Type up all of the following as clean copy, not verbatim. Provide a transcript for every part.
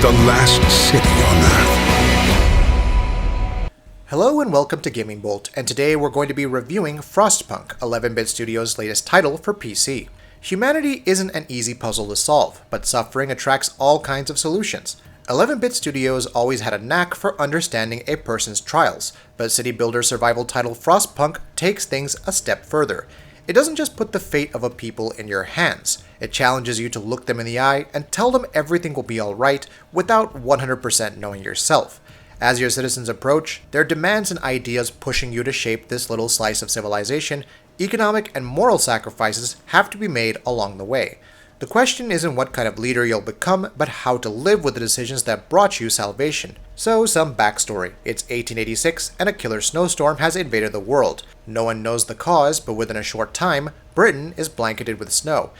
the last city on Earth. Hello and welcome to GamingBolt, and today we're going to be reviewing Frostpunk, 11-bit Studios' latest title for PC. Humanity isn't an easy puzzle to solve, but suffering attracts all kinds of solutions. 11-bit Studios always had a knack for understanding a person's trials, but city builder survival title Frostpunk takes things a step further. It doesn't just put the fate of a people in your hands. It challenges you to look them in the eye and tell them everything will be alright without 100% knowing yourself. As your citizens approach, their demands and ideas pushing you to shape this little slice of civilization, economic and moral sacrifices have to be made along the way. The question isn't what kind of leader you'll become, but how to live with the decisions that brought you salvation. So, some backstory. It's 1886 and a killer snowstorm has invaded the world. No one knows the cause, but within a short time, Britain is blanketed with snow.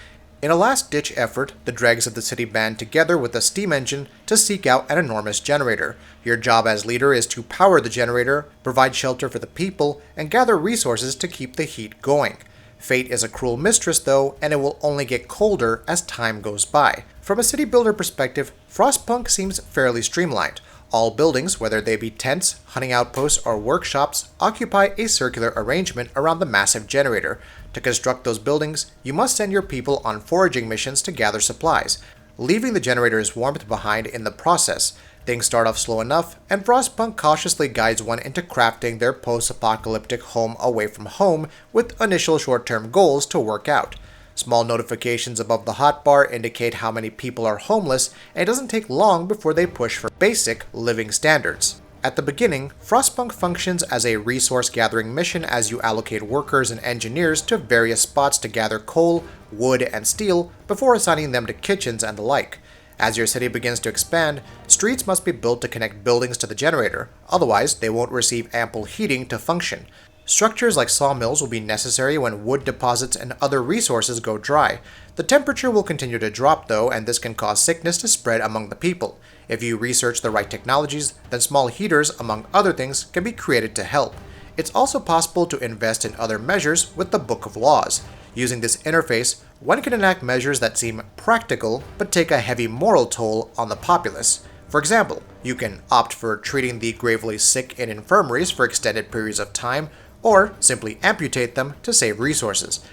In a last-ditch effort, the dregs of the city band together with a steam engine to seek out an enormous generator. Your job as leader is to power the generator, provide shelter for the people, and gather resources to keep the heat going. Fate is a cruel mistress though, and it will only get colder as time goes by. From a city builder perspective, Frostpunk seems fairly streamlined. All buildings, whether they be tents, hunting outposts, or workshops, occupy a circular arrangement around the massive generator. To construct those buildings, you must send your people on foraging missions to gather supplies, leaving the generator's warmth behind in the process. Things start off slow enough, and Frostpunk cautiously guides one into crafting their post-apocalyptic home away from home with initial short-term goals to work out. Small notifications above the hotbar indicate how many people are homeless, and it doesn't take long before they push for basic living standards. At the beginning, Frostpunk functions as a resource-gathering mission as you allocate workers and engineers to various spots to gather coal, wood, and steel before assigning them to kitchens and the like. As your city begins to expand, streets must be built to connect buildings to the generator, otherwise they won't receive ample heating to function. Structures like sawmills will be necessary when wood deposits and other resources go dry. The temperature will continue to drop though, and this can cause sickness to spread among the people. If you research the right technologies, then small heaters, among other things, can be created to help. It's also possible to invest in other measures with the Book of Laws. Using this interface, one can enact measures that seem practical but take a heavy moral toll on the populace. For example, you can opt for treating the gravely sick in infirmaries for extended periods of time, or simply amputate them to save resources.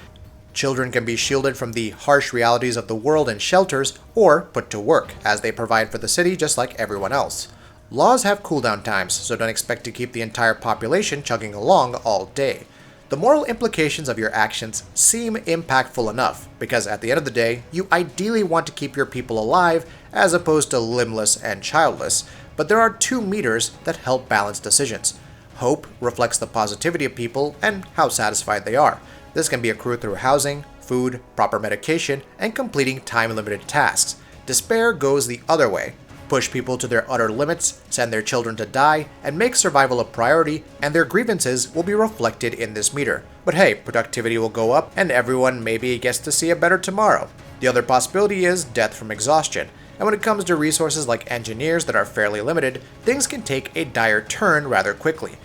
Children can be shielded from the harsh realities of the world in shelters, or put to work, as they provide for the city just like everyone else. Laws have cooldown times, so don't expect to keep the entire population chugging along all day. The moral implications of your actions seem impactful enough, because at the end of the day, you ideally want to keep your people alive as opposed to limbless and childless, but there are two meters that help balance decisions. Hope reflects the positivity of people and how satisfied they are. This can be accrued through housing, food, proper medication, and completing time-limited tasks. Despair goes the other way. Push people to their utter limits, send their children to die, and make survival a priority, and their grievances will be reflected in this meter. But hey, productivity will go up, and everyone maybe gets to see a better tomorrow. The other possibility is death from exhaustion. And when it comes to resources like engineers that are fairly limited, things can take a dire turn rather quickly.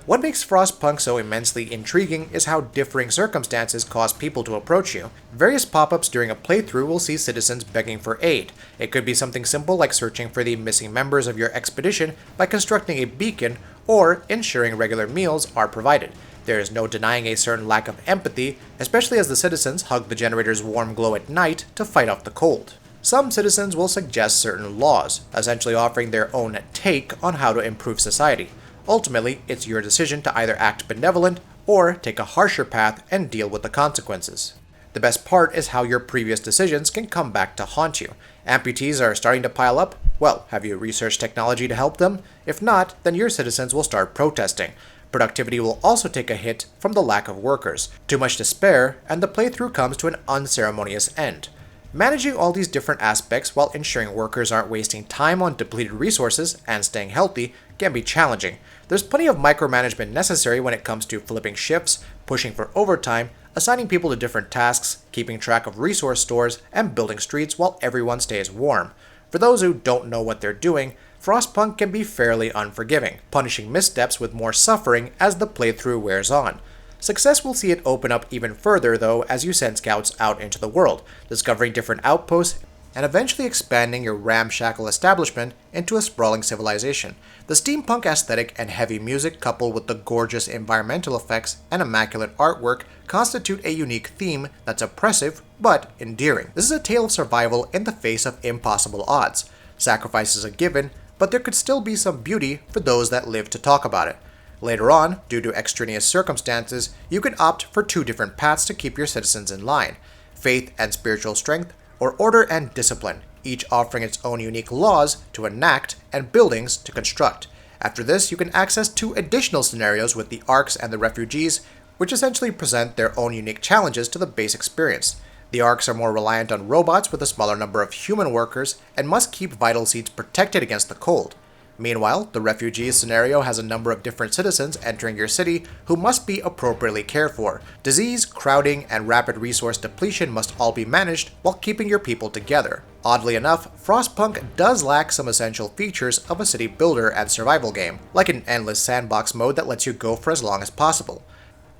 What makes Frostpunk so immensely intriguing is how differing circumstances cause people to approach you. Various pop-ups during a playthrough will see citizens begging for aid. It could be something simple like searching for the missing members of your expedition by constructing a beacon, or ensuring regular meals are provided. There is no denying a certain lack of empathy, especially as the citizens hug the generator's warm glow at night to fight off the cold. Some citizens will suggest certain laws, essentially offering their own take on how to improve society. Ultimately, it's your decision to either act benevolent or take a harsher path and deal with the consequences. The best part is how your previous decisions can come back to haunt you. Amputees are starting to pile up? Well, have you researched technology to help them? If not, then your citizens will start protesting. Productivity will also take a hit from the lack of workers. Too much to spare, and the playthrough comes to an unceremonious end. Managing all these different aspects while ensuring workers aren't wasting time on depleted resources and staying healthy can be challenging. There's plenty of micromanagement necessary when it comes to flipping shifts, pushing for overtime, assigning people to different tasks, keeping track of resource stores, and building streets while everyone stays warm. For those who don't know what they're doing, Frostpunk can be fairly unforgiving, punishing missteps with more suffering as the playthrough wears on. Success will see it open up even further though as you send scouts out into the world, discovering different outposts and eventually expanding your ramshackle establishment into a sprawling civilization. The steampunk aesthetic and heavy music, coupled with the gorgeous environmental effects and immaculate artwork, constitute a unique theme that's oppressive but endearing. This is a tale of survival in the face of impossible odds. Sacrifices are given, but there could still be some beauty for those that live to talk about it. Later on, due to extraneous circumstances, you can opt for two different paths to keep your citizens in line: faith and spiritual strength, or order and discipline, each offering its own unique laws to enact and buildings to construct. After this, you can access two additional scenarios with the Arcs and the Refugees, which essentially present their own unique challenges to the base experience. The Arcs are more reliant on robots with a smaller number of human workers and must keep vital seeds protected against the cold. Meanwhile, the Refugees scenario has a number of different citizens entering your city who must be appropriately cared for. Disease, crowding, and rapid resource depletion must all be managed while keeping your people together. Oddly enough, Frostpunk does lack some essential features of a city builder and survival game, like an endless sandbox mode that lets you go for as long as possible.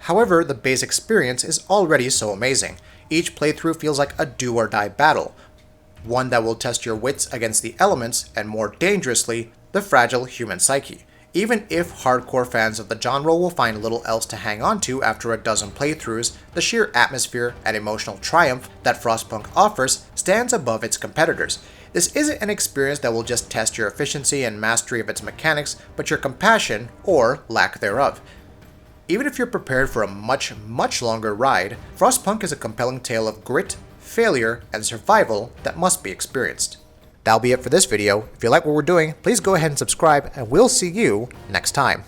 However, the base experience is already so amazing. Each playthrough feels like a do-or-die battle, one that will test your wits against the elements and, more dangerously, the fragile human psyche. Even if hardcore fans of the genre will find little else to hang on to after a dozen playthroughs, the sheer atmosphere and emotional triumph that Frostpunk offers stands above its competitors. This isn't an experience that will just test your efficiency and mastery of its mechanics, but your compassion, or lack thereof. Even if you're prepared for a much longer ride, Frostpunk is a compelling tale of grit, failure, and survival that must be experienced. That'll be it for this video. If you like what we're doing, please go ahead and subscribe, and we'll see you next time.